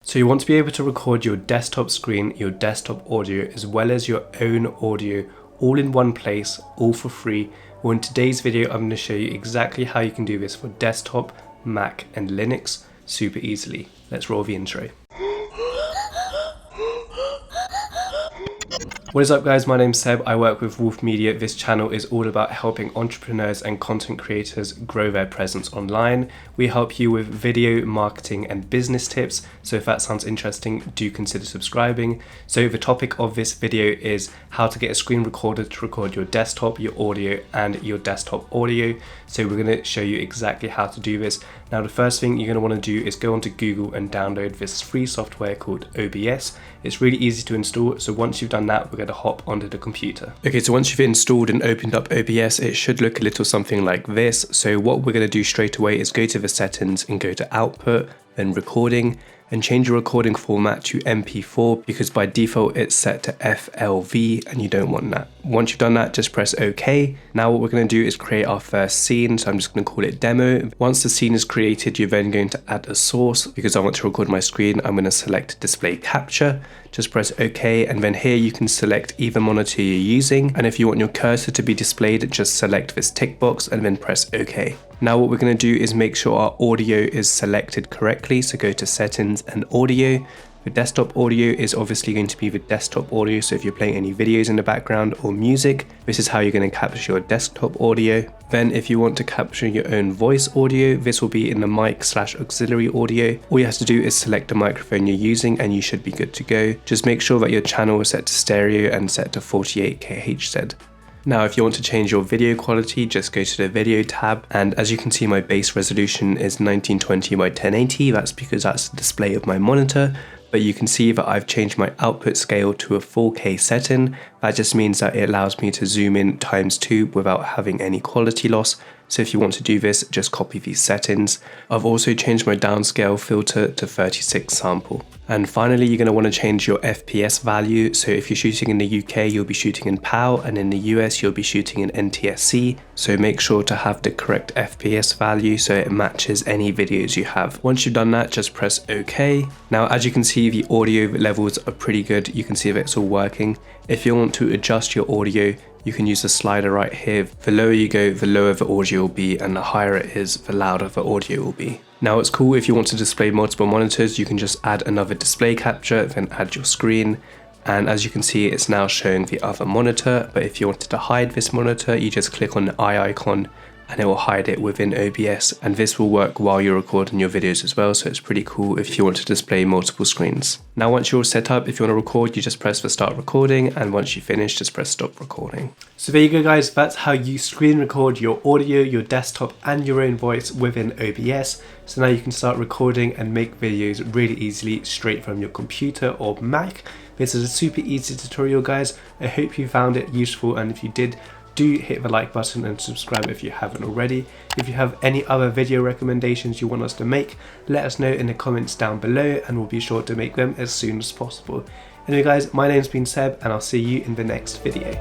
So you want to be able to record your desktop screen, your desktop audio, as well as your own audio, all in one place, all for free. Well, in today's video, I'm going to show you exactly how you can do this for desktop, Mac, and Linux super easily. Let's roll the intro. What is up guys, my name's Seb, I work with Wolf Media. This channel is all about helping entrepreneurs and content creators grow their presence online. We help you with video, marketing and business tips, so if that sounds interesting, do consider subscribing. So the topic of this video is how to get a screen recorder to record your desktop, your audio and your desktop audio. So we're going to show you exactly how to do this. Now the first thing you're going to want to do is go onto Google and download this free software called OBS. It's really easy to install, so once you've done that, we're going to hop onto the computer. Okay, so once you've installed and opened up OBS, it should look a little something like this. So what we're going to do straight away is go to the settings and go to output, then recording, and change your recording format to MP4 because by default it's set to FLV and you don't want that. Once you've done that, just press OK. Now what we're going to do is create our first scene, so I'm just going to call it demo. Once the scene is created, you're then going to add a source. Because I want to record my screen, I'm going to select display capture. Just press OK, and then here you can select either monitor you're using, and if you want your cursor to be displayed, just select this tick box and then press OK. Now what we're going to do is make sure our audio is selected correctly, so go to settings and audio. The desktop audio is obviously going to be the desktop audio, so if you're playing any videos in the background or music, this is how you're going to capture your desktop audio. Then if you want to capture your own voice audio, this will be in the mic/auxiliary audio. All you have to do is select the microphone you're using and you should be good to go. Just make sure that your channel is set to stereo and set to 48K HZ. Now if you want to change your video quality, just go to the video tab, and as you can see my base resolution is 1920 by 1080, that's because that's the display of my monitor. But you can see that I've changed my output scale to a 4K setting. That just means that it allows me to zoom in ×2 without having any quality loss. So if you want to do this, just copy these settings. I've also changed my downscale filter to 36 sample. And finally, you're going to want to change your FPS value. So if you're shooting in the UK, you'll be shooting in PAL, and in the US, you'll be shooting in NTSC. So make sure to have the correct FPS value so it matches any videos you have. Once you've done that, just press OK. Now, as you can see, the audio levels are pretty good. You can see that it's all working. If you want to adjust your audio, you can use the slider right here. The lower you go, the lower the audio will be, and the higher it is, the louder the audio will be. Now it's cool if you want to display multiple monitors, you can just add another display capture, then add your screen. And as you can see, it's now showing the other monitor. But if you wanted to hide this monitor, you just click on the eye icon and it will hide it within OBS. And this will work while you're recording your videos as well. So it's pretty cool if you want to display multiple screens. Now, once you're all set up, if you want to record, you just press the start recording. And once you finish, just press stop recording. So there you go, guys. That's how you screen record your audio, your desktop, and your own voice within OBS. So now you can start recording and make videos really easily straight from your computer or Mac. This is a super easy tutorial, guys. I hope you found it useful, and if you did, do hit the like button and subscribe if you haven't already. If you have any other video recommendations you want us to make, let us know in the comments down below and we'll be sure to make them as soon as possible. Anyway guys, my name's been Seb and I'll see you in the next video.